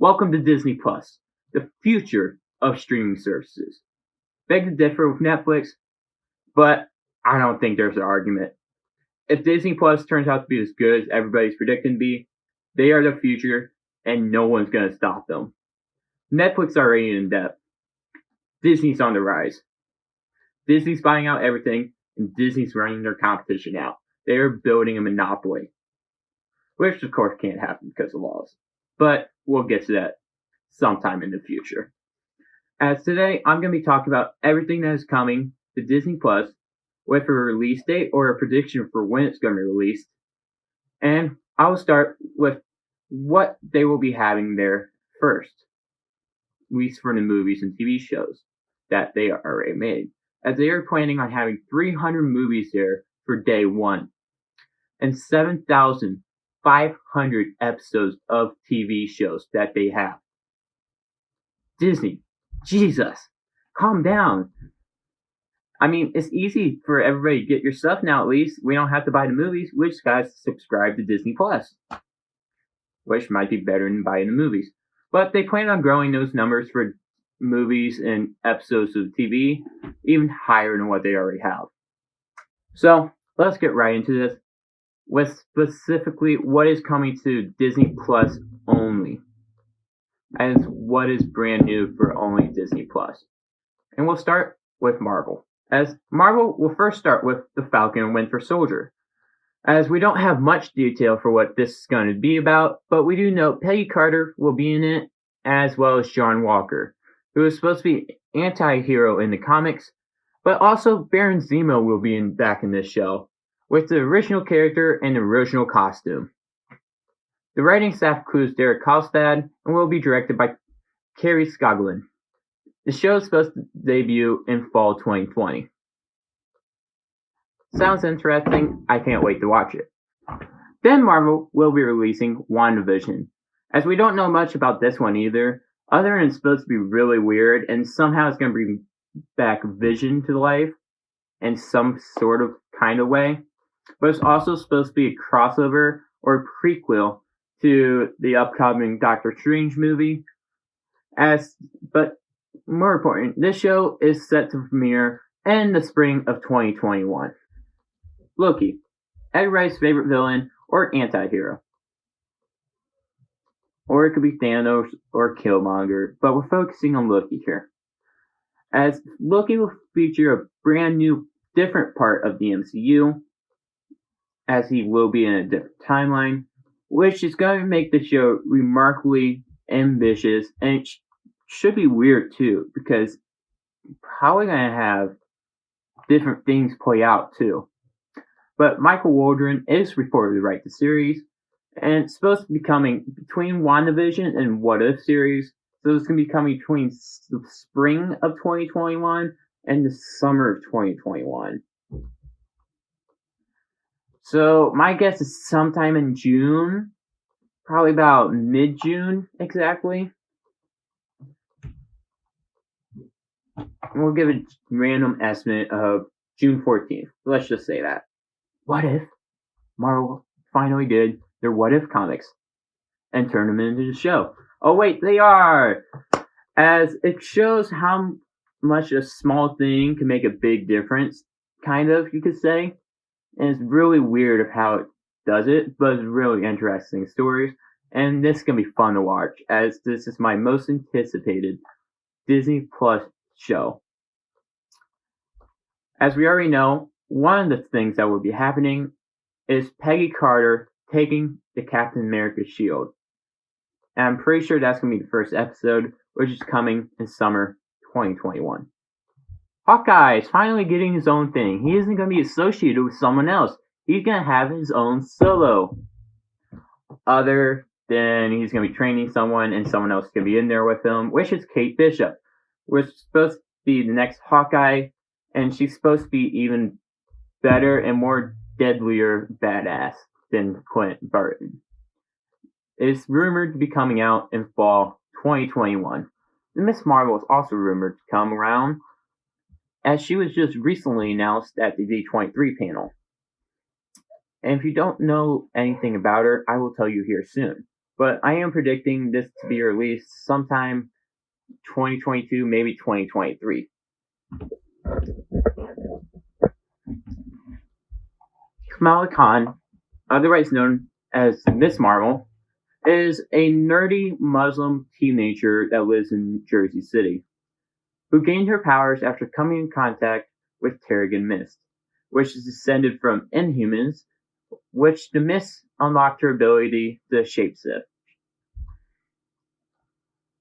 Welcome to Disney Plus, the future of streaming services. Beg to differ with Netflix, but I don't think there's an argument. If Disney Plus turns out to be as good as everybody's predicting to be, they are the future and no one's going to stop them. Netflix already in debt. Disney's on the rise. Disney's buying out everything and Disney's running their competition out. They are building a monopoly, which of course can't happen because of laws. But we'll get to that sometime in the future. As today, I'm going to be talking about everything that is coming to Disney Plus with a release date or a prediction for when it's going to be released. And I'll start with what they will be having there first, at least for the movies and TV shows that they already made, as they are planning on having 300 movies there for day one and 7,500 episodes of TV shows that they have. Disney, Jesus, calm down. I mean, it's easy for everybody to get your stuff now, at least. We don't have to buy the movies. We just gotta subscribe to Disney Plus, which might be better than buying the movies. But they plan on growing those numbers for movies and episodes of TV even higher than what they already have. So let's get right into this with specifically what is coming to Disney Plus only, as what is brand new for only Disney Plus. And we'll start with Marvel, as Marvel will first start with the Falcon and Winter Soldier, as we don't have much detail for what this is going to be about, but we do know Peggy Carter will be in it, as well as John Walker, who is supposed to be anti-hero in the comics, but also Baron Zemo will be back in this show, with the original character and the original costume. The writing staff includes Derek Kolstad and will be directed by Kerry Skoglund. The show is supposed to debut in fall 2020. Sounds interesting. I can't wait to watch it. Then Marvel will be releasing Wanda Vision, as we don't know much about this one either, other than it's supposed to be really weird and somehow it's going to bring back Vision to life in some sort of kind of way. But it's also supposed to be a crossover or prequel to the upcoming Doctor Strange movie. But more important, this show is set to premiere in the spring of 2021. Loki, everybody's favorite villain or anti-hero. Or it could be Thanos or Killmonger, but we're focusing on Loki here, as Loki will feature a brand new, different part of the MCU, as he will be in a different timeline, which is going to make the show remarkably ambitious, and it should be weird too, because probably going to have different things play out too. But Michael Waldron is reported to write the series, and it's supposed to be coming between WandaVision and What If series, so it's going to be coming between the spring of 2021 and the summer of 2021. So my guess is sometime in June, probably about mid-June exactly. We'll give a random estimate of June 14th. Let's just say that. What if Marvel finally did their What If comics and turned them into the show? Oh wait, they are! As it shows how much a small thing can make a big difference, kind of, you could say. And it's really weird of how it does it, but it's really interesting stories. And this is going to be fun to watch, as this is my most anticipated Disney Plus show. As we already know, one of the things that will be happening is Peggy Carter taking the Captain America shield. And I'm pretty sure that's going to be the first episode, which is coming in summer 2021. Hawkeye is finally getting his own thing. He isn't going to be associated with someone else. He's going to have his own solo. Other than he's going to be training someone and someone else is going to be in there with him, which is Kate Bishop, which is supposed to be the next Hawkeye, and she's supposed to be even better and more deadlier badass than Clint Barton. It's rumored to be coming out in fall 2021. Miss Marvel is also rumored to come around, as she was just recently announced at the D23 panel. And if you don't know anything about her, I will tell you here soon. but I am predicting this to be released sometime 2022, maybe 2023. Kamala Khan, otherwise known as Miss Marvel, is a nerdy Muslim teenager that lives in Jersey City, who gained her powers after coming in contact with Terrigen Mist, which is descended from Inhumans, which the Mist unlocked her ability to shapeshift.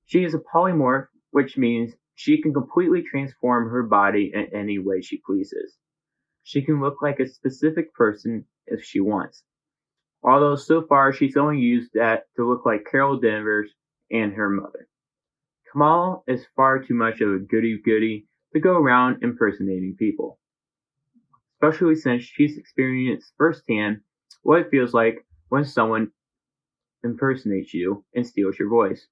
She is a polymorph, which means she can completely transform her body in any way she pleases. She can look like a specific person if she wants, although so far she's only used that to look like Carol Danvers and her mother. Kamala is far too much of a goody-goody to go around impersonating people, especially since she's experienced firsthand what it feels like when someone impersonates you and steals your voice.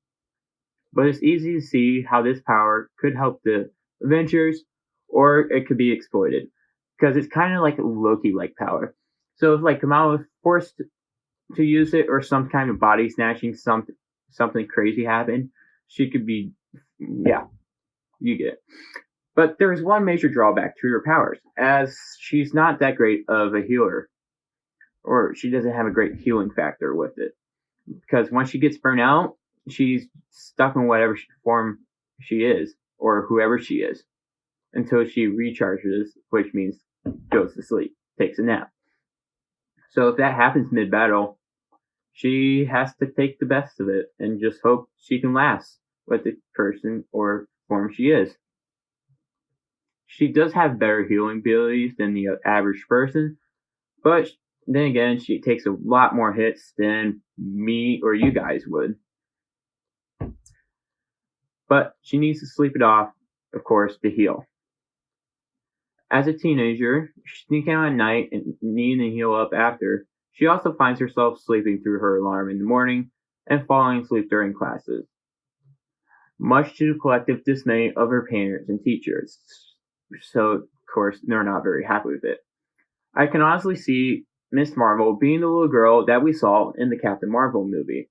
But it's easy to see how this power could help the Avengers, or it could be exploited, because it's kind of like a Loki-like power. So if Kamala was forced to use it, or some kind of body snatching, something crazy happened, she could be, yeah, you get it. But there is one major drawback to her powers, as she's not that great of a healer, or she doesn't have a great healing factor with it. Because once she gets burnt out, she's stuck in whatever form she is, or whoever she is, until she recharges, which means goes to sleep, takes a nap. So if that happens mid-battle, she has to take the best of it and just hope she can last with the person or form she is. She does have better healing abilities than the average person, but then again, she takes a lot more hits than me or you guys would. But she needs to sleep it off, of course, to heal. As a teenager, sneaking out at night and needing to heal up after, she also finds herself sleeping through her alarm in the morning and falling asleep during classes, much to the collective dismay of her parents and teachers. So, of course, they're not very happy with it. I can honestly see Miss Marvel being the little girl that we saw in the Captain Marvel movie.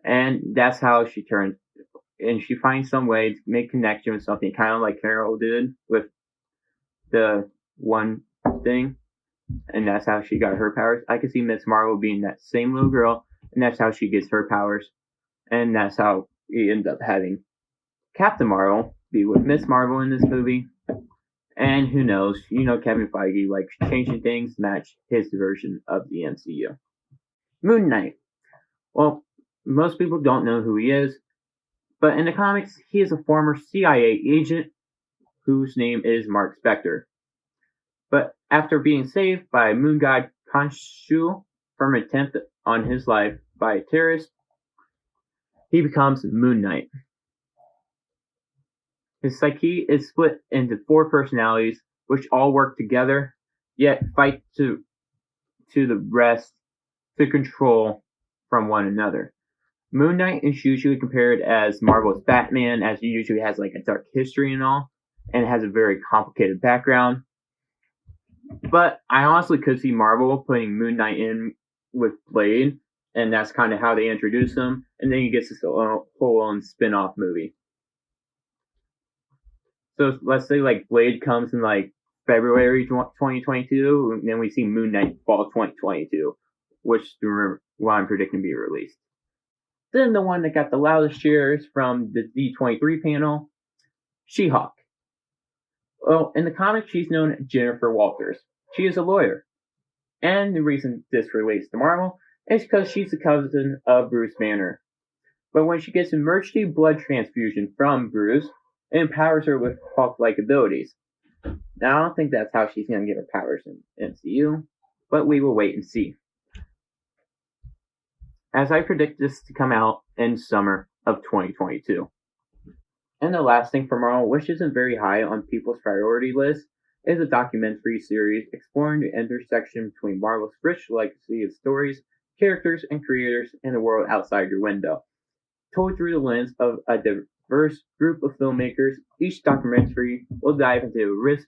And that's how she turns, and she finds some way to make connection with something, kind of like Carol did with the one thing, and that's how she got her powers. I can see Miss Marvel being that same little girl, and that's how she gets her powers, and that's how we end up having Captain Marvel be with Miss Marvel in this movie. And who knows, Kevin Feige likes changing things to match his version of the MCU. Moon Knight. Well, most people don't know who he is, but in the comics, he is a former CIA agent whose name is Mark Spector. But after being saved by moon god Khonshu from an attempt on his life by a terrorist, he becomes Moon Knight. His psyche is split into 4 personalities, which all work together, yet fight to the rest to control from one another. Moon Knight is usually compared as Marvel's Batman, as he usually has a dark history and all, and has a very complicated background. But I honestly could see Marvel putting Moon Knight in with Blade, and that's kind of how they introduce him, and then he gets his whole spin-off movie. So let's say Blade comes in February 2022, and then we see Moon Knight fall 2022, which is what I'm predicting to be released. Then the one that got the loudest cheers from the D23 panel, She-Hulk. Well, in the comics, she's known as Jennifer Walters. She is a lawyer. And the reason this relates to Marvel is because she's the cousin of Bruce Banner. But when she gets an emergency blood transfusion from Bruce, it empowers her with Hulk-like abilities. Now, I don't think that's how she's going to get her powers in MCU, but we will wait and see. As I predict this to come out in summer of 2022. And the last thing for Marvel, which isn't very high on people's priority list, is a documentary series exploring the intersection between Marvel's rich legacy of stories, characters, and creators in the world outside your window. Told through the lens of a diverse group of filmmakers, each documentary will dive into a rich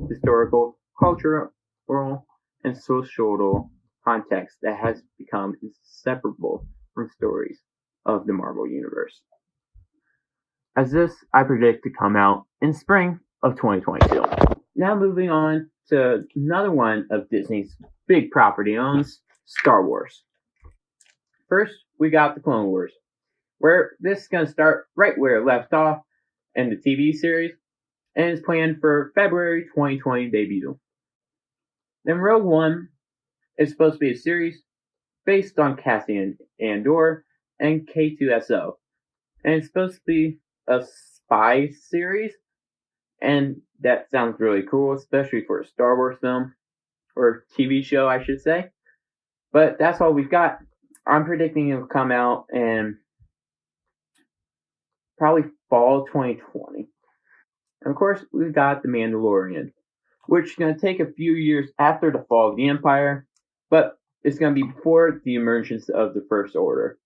historical, cultural, and social context that has become inseparable from stories of the Marvel Universe. As this, I predict to come out in spring of 2022. Now moving on to another one of Disney's big property owns, Star Wars. First, we got the Clone Wars, where this is going to start right where it left off in the TV series, and is planned for February 2020 debut. Then Rogue One is supposed to be a series based on Cassian, Andor, and K2SO, and it's supposed to be a spy series, and that sounds really cool, especially for a Star Wars film, or TV show, I should say. But that's all we've got. I'm predicting it will come out in probably fall 2020. And of course, we've got The Mandalorian, which is going to take a few years after the fall of the Empire, but it's going to be before the emergence of the First Order.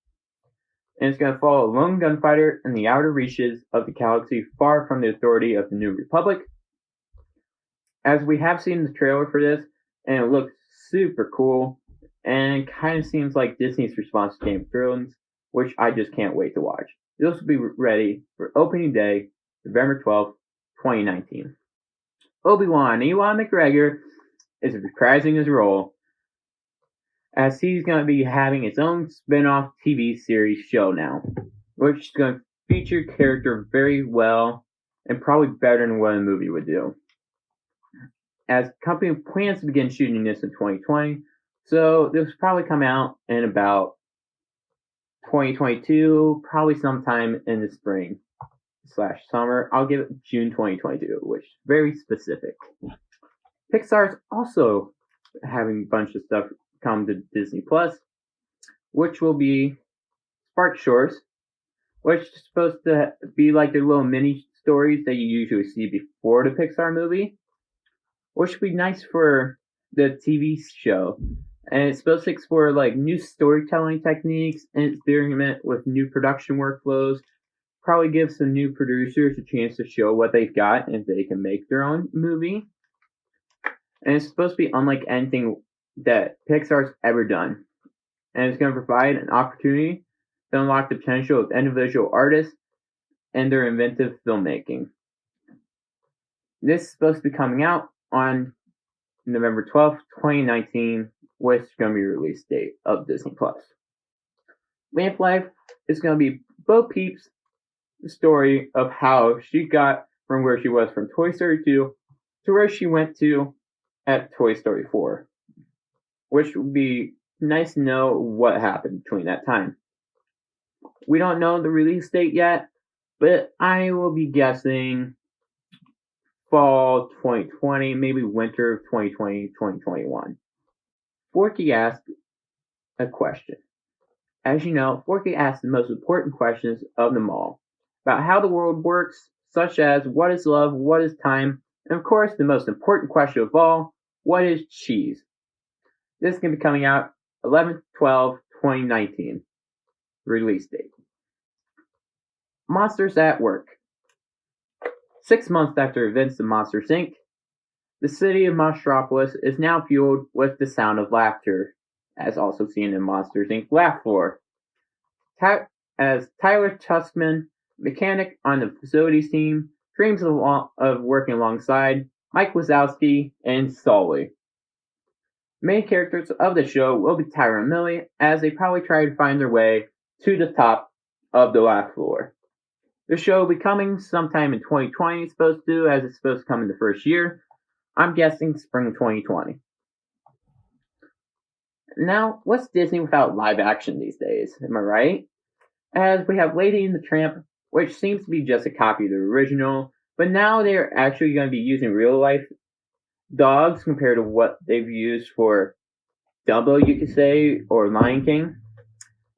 And it's going to follow a lone gunfighter in the outer reaches of the galaxy far from the authority of the New Republic. As we have seen the trailer for this, and it looks super cool, and it kind of seems like Disney's response to Game of Thrones, which I just can't wait to watch. This will be ready for opening day, November 12th, 2019. Obi Won, Ewan McGregor, is reprising his role, as he's going to be having his own spin-off TV series show now, which is going to feature character very well, and probably better than what a movie would do. As the company plans to begin shooting this in 2020, so this will probably come out in about 2022, probably sometime in the spring / summer. I'll give it June 2022, which is very specific. Pixar's also having a bunch of stuff come to Disney Plus, which will be Sparkshorts, which is supposed to be like the little mini stories that you usually see before the Pixar movie, which would be nice for the TV show. And it's supposed to explore like new storytelling techniques and experiment with new production workflows. Probably give some new producers a chance to show what they've got and they can make their own movie. And it's supposed to be unlike anything that Pixar's ever done. And it's going to provide an opportunity to unlock the potential of individual artists and their inventive filmmaking. This is supposed to be coming out on November 12th, 2019, which is going to be the release date of Disney Plus. Lamp Life is going to be Bo Peep's story of how she got from where she was from Toy Story 2 to where she went to at Toy Story 4, which would be nice to know what happened between that time. We don't know the release date yet, but I will be guessing fall 2020, maybe winter of 2020, 2021. Forky asked a question. As you know, Forky asked the most important questions of them all, about how the world works, such as what is love, what is time, and of course the most important question of all, what is cheese? This is going to be coming out 11/12/2019, release date. Monsters at Work. 6 months after events of Monsters, Inc., the city of Monstropolis is now fueled with the sound of laughter, as also seen in Monsters, Inc. Laugh Floor. As Tyler Tuskman, mechanic on the facilities team, dreams of working alongside Mike Wazowski and Sully. Main characters of the show will be Tyra and Millie, as they probably try to find their way to the top of the Laugh Floor. The show will be coming sometime in 2020, it's supposed to, as it's supposed to come in the first year. I'm guessing spring 2020. Now, what's Disney without live action these days? Am I right? As we have Lady and the Tramp, which seems to be just a copy of the original, but now they're actually going to be using real life dogs compared to what they've used for Dumbo, you could say, or Lion King.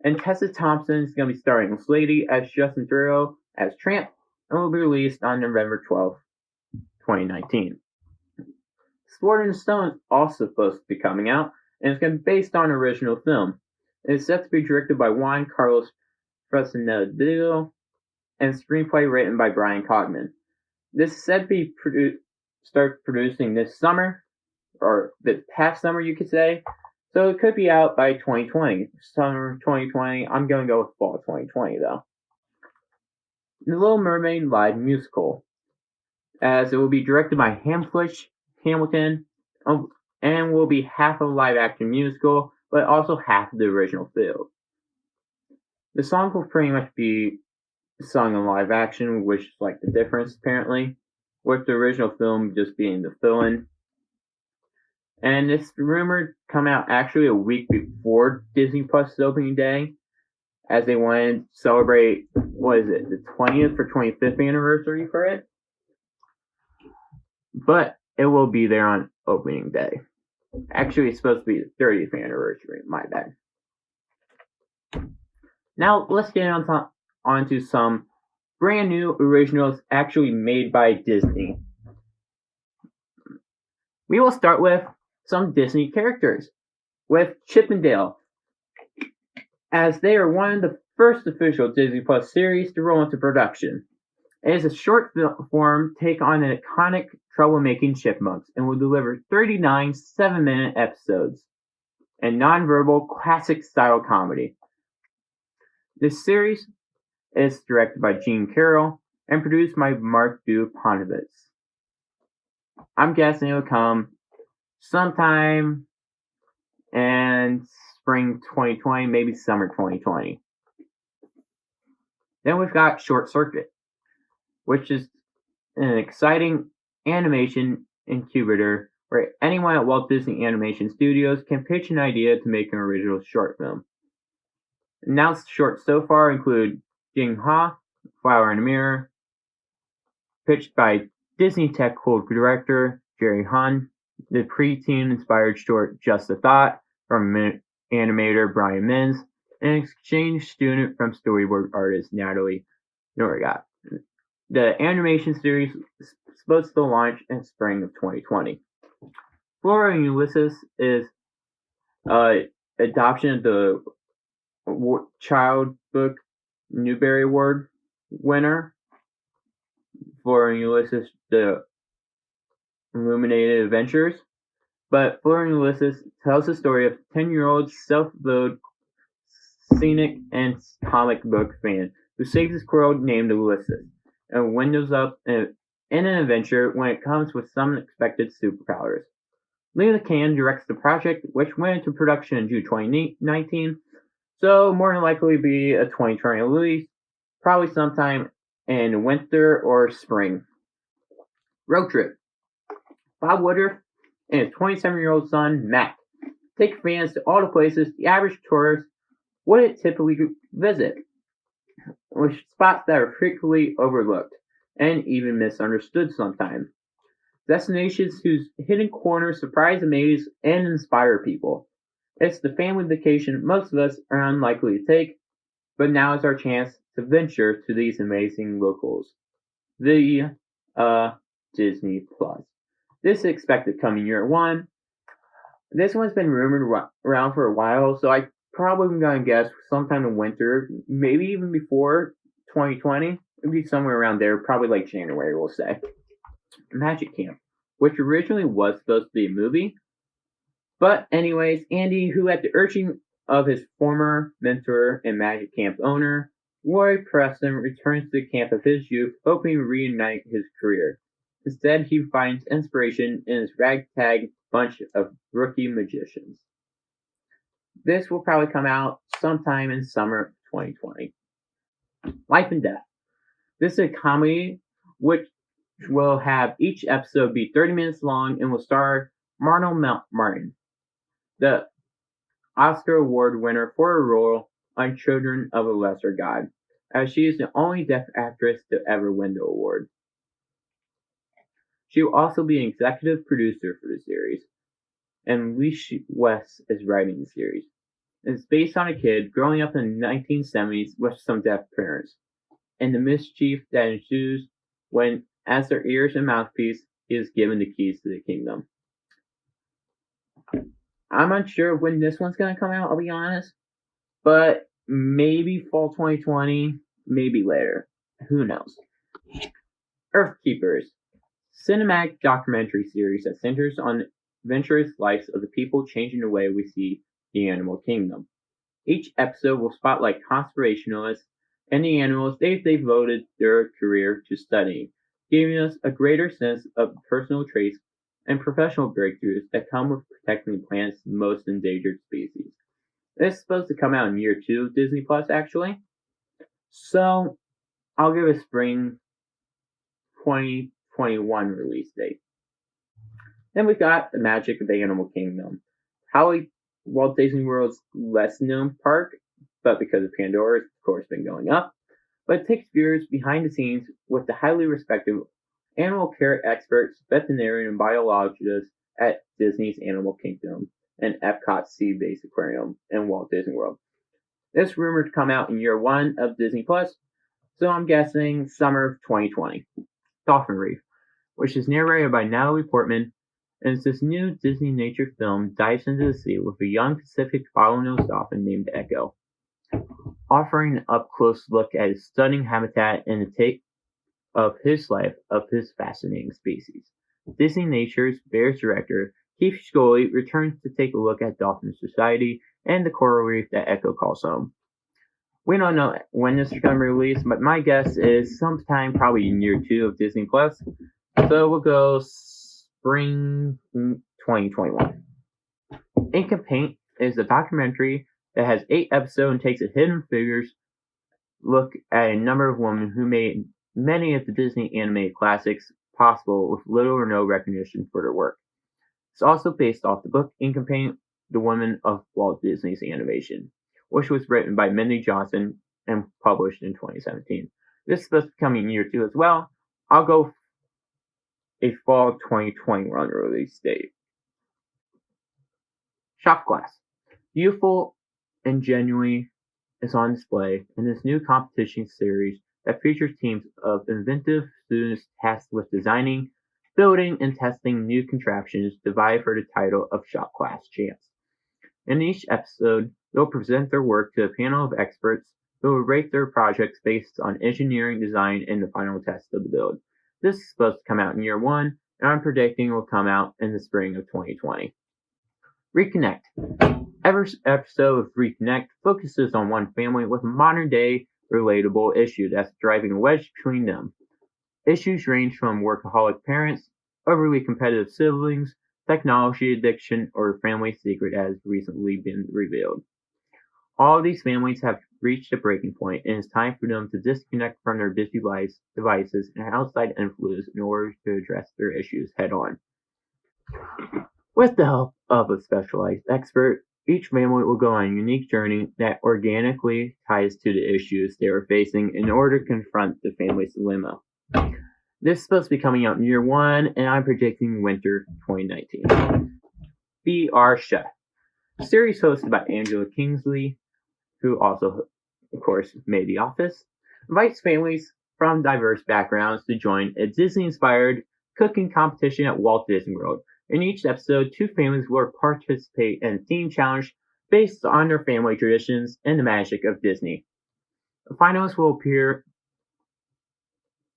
And Tessa Thompson is going to be starring as Lady, as Justin Theroux as Tramp, and will be released on November 12th, 2019. Sword in the Stone is also supposed to be coming out, and it's going to be based on an original film. It is set to be directed by Juan Carlos Fresnadillo, and screenplay written by Brian Cogman. This is said to be start producing this summer, or this past summer, you could say, So it could be out by 2020. Summer 2020. I'm going to go with fall 2020, though. The Little Mermaid live musical, as it will be directed by Hamilton, and will be half a live-action musical, but also half of the original film. The song will pretty much be sung in live action, which is like the difference, apparently, with the original film just being the fill-in. And it's rumored to come out actually a week before Disney Plus' opening day, as they wanted to celebrate, the 20th or 25th anniversary for it? But it will be there on opening day. Actually, it's supposed to be the 30th anniversary, my bad. Now, let's get onto some brand new originals actually made by Disney. We will start with some Disney characters, with Chip and Dale, as they are one of the first official Disney Plus series to roll into production. It is a short form take on the iconic troublemaking chipmunks and will deliver 39 7-minute episodes and non-verbal classic style comedy. This series is directed by Gene Carroll and produced by Mark Duponovitz. I'm guessing it will come sometime in spring 2020, maybe summer 2020. Then we've got Short Circuit, which is an exciting animation incubator where anyone at Walt Disney Animation Studios can pitch an idea to make an original short film. Announced shorts so far include Jing Ha, Flower in a Mirror, pitched by Disney Tech co-director Jerry Han, the preteen inspired short Just a Thought from animator Brian Mins, and an exchange student from storyboard artist Natalie Norgat. The animation series is supposed to launch in spring of 2020. Flora Ulysses is adoption of the Child Book Newbery Award winner. Flora Ulysses, the Illuminated Adventures. But Flora Ulysses tells the story of a 10-year-old self-willed scenic and comic book fan who saves a squirrel named Ulysses and windows up in an adventure when it comes with some unexpected superpowers. Lena Can directs the project, which went into production in June 2019, so more than likely be a 2020 release, probably sometime in winter or spring. Road Trip. Bob Woodruff and his 27-year-old son, Matt, take fans to all the places the average tourist wouldn't typically visit, which spots that are frequently overlooked and even misunderstood sometimes. Destinations whose hidden corners surprise, amaze, and inspire people. It's the family vacation most of us are unlikely to take, but now is our chance to venture to these amazing locals. The Disney Plus. This is expected coming year one. This one's been rumored around for a while, so I probably am going to guess sometime in winter, maybe even before 2020. It'll be somewhere around there, probably like January, we'll say. Magic Camp, which originally was supposed to be a movie. But anyways, Andy, who at the urging of his former mentor and Magic Camp owner, Roy Preston, returns to the camp of his youth, hoping to reunite his career. Instead, he finds inspiration in his ragtag bunch of rookie magicians. This will probably come out sometime in summer 2020. Life and Death. This is a comedy which will have each episode be 30 minutes long and will star Marnell Martin, the Oscar Award winner for her role on Children of a Lesser God, as she is the only deaf actress to ever win the award. She will also be an executive producer for the series, and Lee West is writing the series. It's based on a kid growing up in the 1970s with some deaf parents, and the mischief that ensues when, as their ears and mouthpiece, he is given the keys to the kingdom. I'm unsure when this one's going to come out, I'll be honest, but maybe fall 2020, maybe later. Who knows? Earthkeepers. Cinematic documentary series that centers on adventurous lives of the people changing the way we see the animal kingdom. Each episode will spotlight conservationists and the animals they've devoted their career to studying, giving us a greater sense of personal traits and professional breakthroughs that come with protecting the planet's most endangered species. It's supposed to come out in year 2 of Disney Plus, actually. So, I'll give a spring 2021 release date. Then we've got The Magic of the Animal Kingdom. Probably Walt Disney World's less known park, but because of Pandora, it's of course been going up. But it takes viewers behind the scenes with the highly respected animal care experts, veterinarian, and biologists at Disney's Animal Kingdom and Epcot's Sea Base Aquarium in Walt Disney World. This rumored to come out in year 1 of Disney Plus, so I'm guessing summer of 2020. Dolphin Reef, which is narrated by Natalie Portman, and it's this new Disney nature film dives into the sea with a young Pacific bottlenose dolphin named Echo, offering an up-close look at his stunning habitat and the take of his life of his fascinating species. Disney Nature's Bears director Keith Scully returns to take a look at dolphin society and the coral reef that Echo calls home. We don't know when this is going to be released, but my guess is sometime probably in year 2 of Disney Plus. So we'll go spring 2021. Ink and Paint is a documentary that has 8 episodes and takes a Hidden Figures look at a number of women who made many of the Disney animated classics possible with little or no recognition for their work. It's also based off the book Ink and Paint, The Women of Walt Disney's Animation, which was written by Mindy Johnson and published in 2017. This is supposed to come in year 2 as well. I'll go a fall 2021 release date. Shot Glass. Youthful and genuinely is on display in this new competition series that features teams of inventive students tasked with designing, building, and testing new contraptions to vie for the title of Shot Glass champs. In each episode, they'll present their work to a panel of experts who will rate their projects based on engineering, design, and the final test of the build. This is supposed to come out in year 1, and I'm predicting it will come out in the spring of 2020. ReConnect. Every episode of ReConnect focuses on one family with a modern-day relatable issue that's driving a wedge between them. Issues range from workaholic parents, overly competitive siblings, technology addiction, or a family secret that has recently been revealed. All of these families have reached a breaking point, and it's time for them to disconnect from their busy lives, devices, and outside influence in order to address their issues head-on. With the help of a specialized expert, each family will go on a unique journey that organically ties to the issues they are facing in order to confront the family's dilemma. This is supposed to be coming out in year 1, and I'm predicting winter 2019. Be Our Chef. A series hosted by Angela Kingsley, who also, of course, made The Office, invites families from diverse backgrounds to join a Disney-inspired cooking competition at Walt Disney World. In each episode, 2 families will participate in a theme challenge based on their family traditions and the magic of Disney. The finalists will appear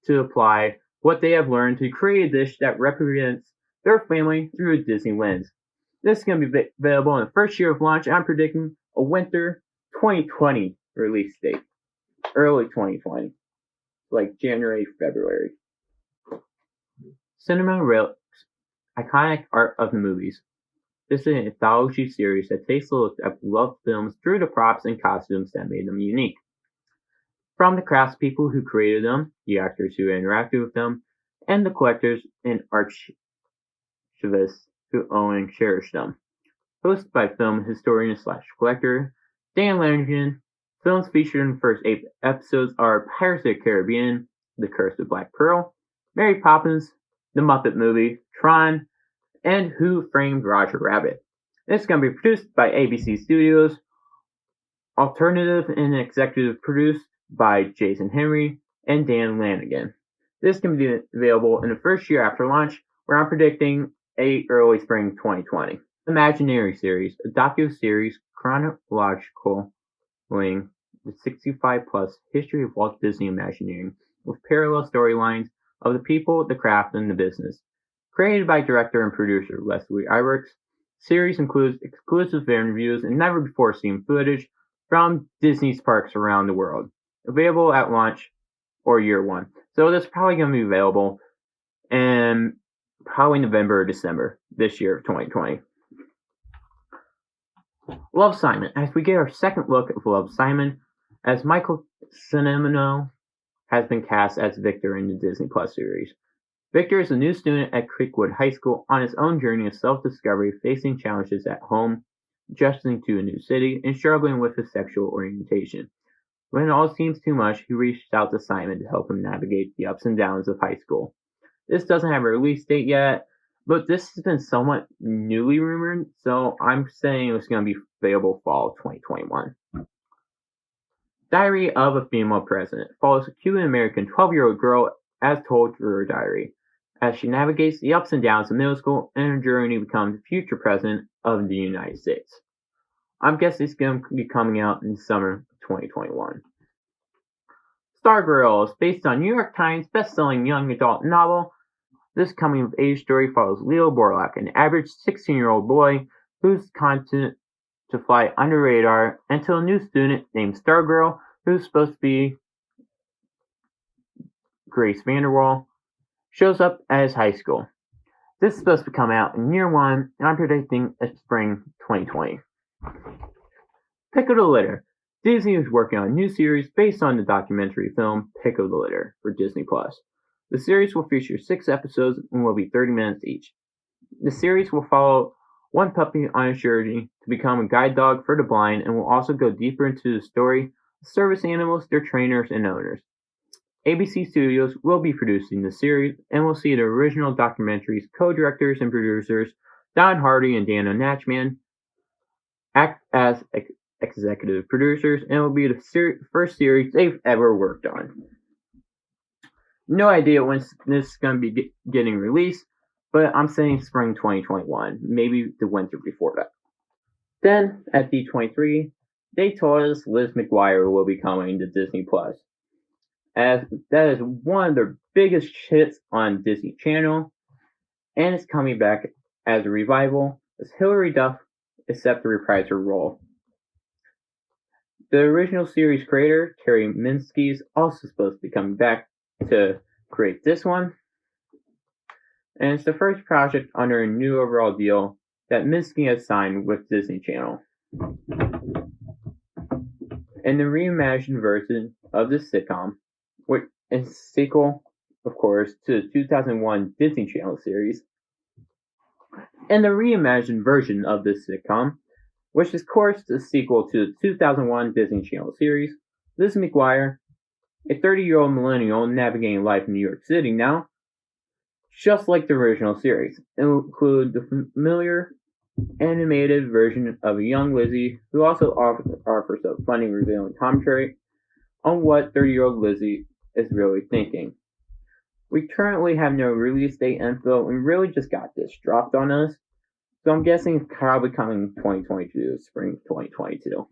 to apply what they have learned to create a dish that represents their family through a Disney lens. This is going to be available in the first year of launch. I'm predicting a winter 2020 release date. Early 2020. Like January, February. Cinema Relics. Iconic art of the movies. This is an anthology series that takes a look at beloved films through the props and costumes that made them unique. From the craftspeople who created them, the actors who interacted with them, and the collectors and archivists who own and cherish them. Hosted by film historian / collector Dan Lannigan, films featured in the first 8 episodes are Pirates of the Caribbean, The Curse of Black Pearl, Mary Poppins, The Muppet Movie, Tron, and Who Framed Roger Rabbit. This is going to be produced by ABC Studios, alternative and executive produced by Jason Henry and Dan Lannigan. This can be available in the first year after launch, where I'm predicting early spring 2020. Imagineering series, a docu-series chronological the 65-plus history of Walt Disney Imagineering, with parallel storylines of the people, the craft, and the business. Created by director and producer Leslie Iwerks, the series includes exclusive interviews and never-before-seen footage from Disney's parks around the world, available at launch or year one. So that's probably going to be available in probably November or December this year of 2020. Love, Simon. As we get our second look of Love, Simon, as Michael Cimino has been cast as Victor in the Disney Plus series. Victor is a new student at Creekwood High School on his own journey of self-discovery, facing challenges at home, adjusting to a new city, and struggling with his sexual orientation. When it all seems too much, he reaches out to Simon to help him navigate the ups and downs of high school. This doesn't have a release date yet, but this has been somewhat newly rumored, so I'm saying it's going to be available fall 2021. Diary of a Female President follows a Cuban-American 12-year-old girl as told through her diary, as she navigates the ups and downs of middle school and her journey to become the future president of the United States. I'm guessing it's going to be coming out in summer 2021. Stargirl is based on New York Times best-selling young adult novel. This coming-of-age story follows Leo Borlak, an average 16-year-old boy who's content to fly under radar until a new student named Stargirl, who's supposed to be Grace Vanderwall, shows up at his high school. This is supposed to come out in year one, and I'm predicting it's spring 2020. Pick of the Litter. Disney is working on a new series based on the documentary film Pick of the Litter for Disney+. The series will feature 6 episodes and will be 30 minutes each. The series will follow one puppy on a journey to become a guide dog for the blind and will also go deeper into the story of service animals, their trainers, and owners. ABC Studios will be producing the series and will see the original documentary's co-directors and producers Don Hardy and Dan Nachman act as executive producers, and will be the first series they've ever worked on. No idea when this is going to be getting released, but I'm saying spring 2021, maybe the winter before that. Then, at D23, they told us Liz McGuire will be coming to Disney+, as that is one of their biggest hits on Disney Channel, and it's coming back as a revival, as Hilary Duff is set to reprise her role. The original series creator, Terry Minsky, is also supposed to be coming back to create this one, and it's the first project under a new overall deal that Minsky has signed with Disney Channel. In the reimagined version of this sitcom, which is a sequel, of course, to the 2001 Disney Channel series, in the reimagined version of this sitcom, which is, of course, the sequel to the 2001 Disney Channel series, Liz McGuire, a 30-year-old millennial navigating life in New York City now, just like the original series. It will include the familiar animated version of a young Lizzie, who also offers a funny, revealing commentary on what 30-year-old Lizzie is really thinking. We currently have no release date info and really just got this dropped on us, so I'm guessing it's probably coming 2022, spring 2022.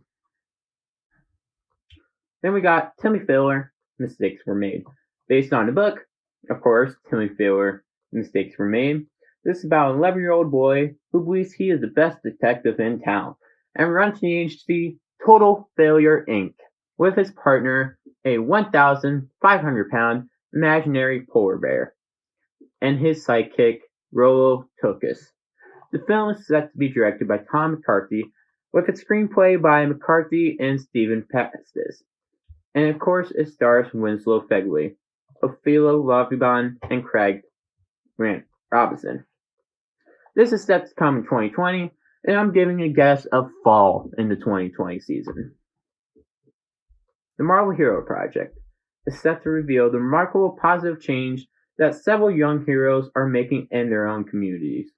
Then we got Timmy Failure, Mistakes Were Made. Based on the book, of course, Timmy Failure, Mistakes Were Made. This is about an 11-year-old boy who believes he is the best detective in town and runs the agency Total Failure Inc. with his partner, a 1,500-pound imaginary polar bear, and his sidekick, Rolo Tokus. The film is set to be directed by Tom McCarthy, with a screenplay by McCarthy and Stephen Pastis. And of course, it stars Winslow Fegley, Ophelia Lovibond, and Craig Robinson. This is set to come in 2020, and I'm giving a guess of fall in the 2020 season. The Marvel Hero Project is set to reveal the remarkable positive change that several young heroes are making in their own communities.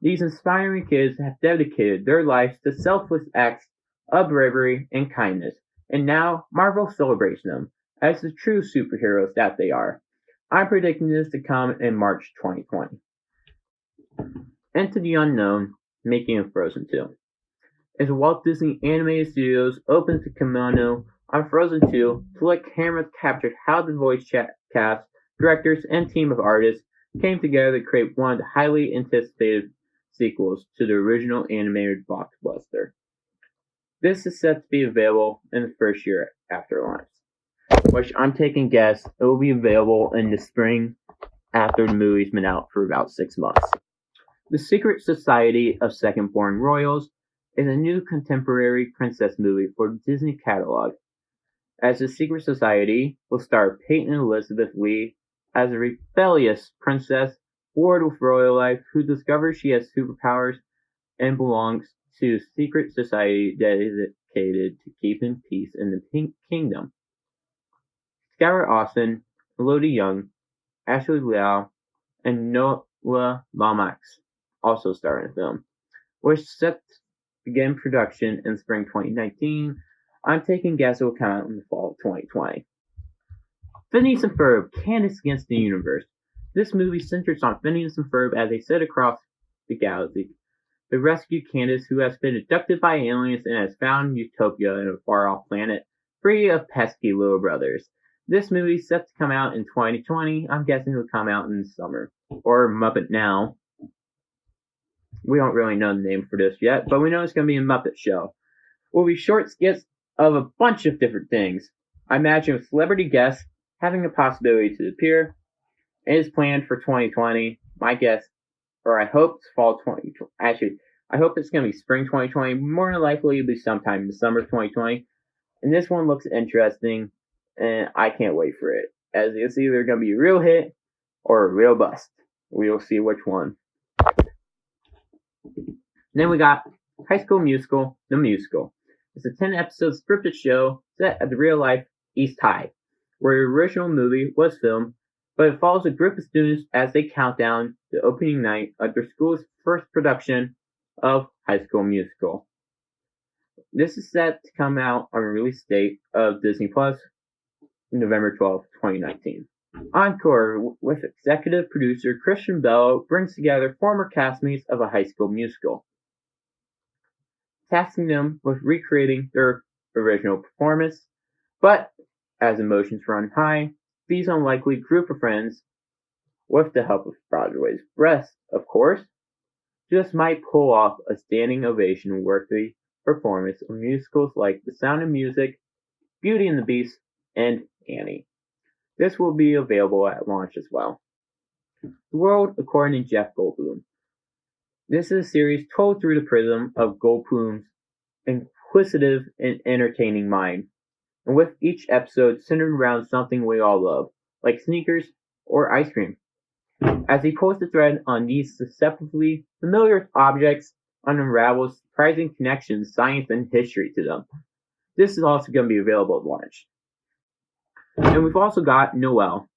These inspiring kids have dedicated their lives to selfless acts of bravery and kindness, and now Marvel celebrates them as the true superheroes that they are. I'm predicting this to come in March 2020. Into the Unknown, making of Frozen 2. As Walt Disney Animated Studios opens the kimono on Frozen 2 to let cameras capture how the voice cast, directors, and team of artists came together to create one of the highly anticipated sequels to the original animated blockbuster. This is set to be available in the first year after launch, which I'm taking guess it will be available in the spring after the movie's been out for about 6 months. The Secret Society of Second Born Royals is a new contemporary princess movie for the Disney catalog, as the Secret Society will star Peyton Elizabeth Lee as a rebellious princess bored with royal life who discovers she has superpowers and belongs to a secret society dedicated to keeping peace in the Pink Kingdom. Skylar Austin, Elodie Young, Ashley Liao, and Noelle also star in the film, which is set to begin production in spring 2019. I'm taking guess it will come out in the fall of 2020. Phineas and Ferb, Candace Against the Universe. This movie centers on Phineas and Ferb as they set across the galaxy to rescue Candace, who has been abducted by aliens and has found utopia in a far-off planet free of pesky little brothers. This movie is set to come out in 2020. I'm guessing it will come out in the summer. Or Muppet Now. We don't really know the name for this yet, but we know it's going to be a Muppet show. Will be short skits of a bunch of different things. I imagine with celebrity guests having the possibility to appear. It is planned for 2020. My guess, or I hope it's fall 2020. Actually, I hope it's going to be spring 2020. More than likely, it'll be sometime in the summer 2020. And this one looks interesting, and I can't wait for it, as it's either going to be a real hit or a real bust. We'll see which one. Then we got High School Musical, the musical. It's a 10-episode scripted show set at the real-life East High, where the original movie was filmed, but it follows a group of students as they count down the opening night of their school's first production of High School Musical. This is set to come out on a release date of Disney Plus, November 12, 2019. Encore, with executive producer Christian Bell, brings together former castmates of a High School Musical, tasking them with recreating their original performance, but as emotions run high, these unlikely group of friends, with the help of Broadway's Breast, of course, just might pull off a standing ovation-worthy performance of musicals like The Sound of Music, Beauty and the Beast, and Annie. This will be available at launch as well. The World According to Jeff Goldblum. This is a series told through the prism of Goldblum's inquisitive and entertaining mind, and with each episode centered around something we all love, like sneakers or ice cream. As he pulls the thread on these susceptibly familiar objects and unravels surprising connections, science, and history to them. This is also going to be available at launch. And we've also got Noelle,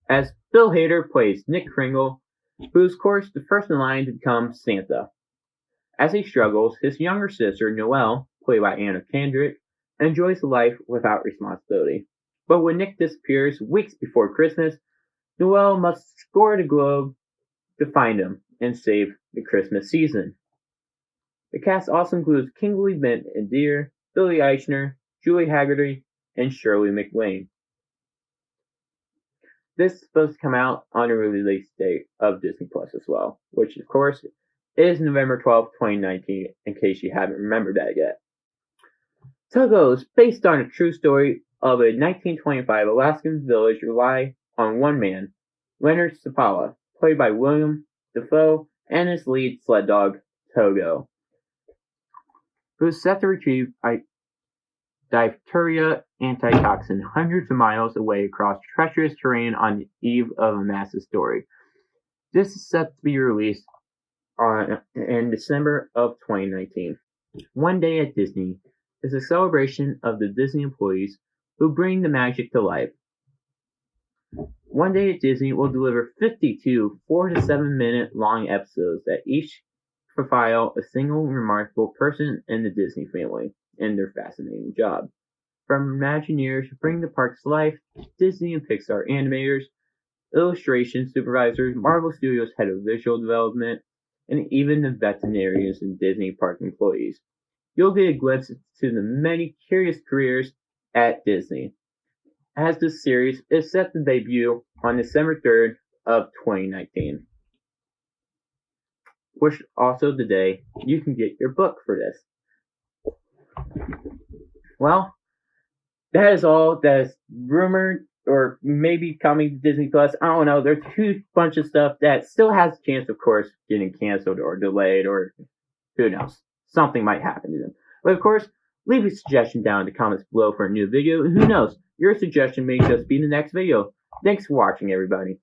as Bill Hader plays Nick Kringle, who is of course the first in line to become Santa. As he struggles, his younger sister, Noelle, played by Anna Kendrick, enjoys life without responsibility. But when Nick disappears weeks before Christmas, Noelle must scour the globe to find him and save the Christmas season. The cast also includes Kingsley Ben-Adir, Billy Eichner, Julie Haggerty, and Shirley MacLaine. This is supposed to come out on a release date of Disney Plus as well, which of course is November 12, 2019, in case you haven't remembered that yet. Togo is based on a true story of a 1925 Alaskan village rely on one man, Leonard Sapala, played by William Dafoe, and his lead sled dog, Togo, who is set to retrieve diphtheria antitoxin hundreds of miles away across treacherous terrain on the eve of a massive story. This is set to be released in December of 2019. One Day at Disney is a celebration of the Disney employees who bring the magic to life. One Day at Disney will deliver 52 4 to 7 minute long episodes that each profile a single remarkable person in the Disney family and their fascinating job. From Imagineers who bring the parks to life, to Disney and Pixar animators, illustration supervisors, Marvel Studios head of visual development, and even the veterinarians and Disney park employees. You'll get a glimpse into the many curious careers at Disney, as this series is set to debut on December 3rd of 2019. Which also today you can get your book for this. Well, that is all that is rumored or maybe coming to Disney Plus. I don't know. There's a huge bunch of stuff that still has a chance, of course, getting canceled or delayed, or who knows. Something might happen to them. But of course, leave a suggestion down in the comments below for a new video, and who knows, your suggestion may just be the next video. Thanks for watching, everybody.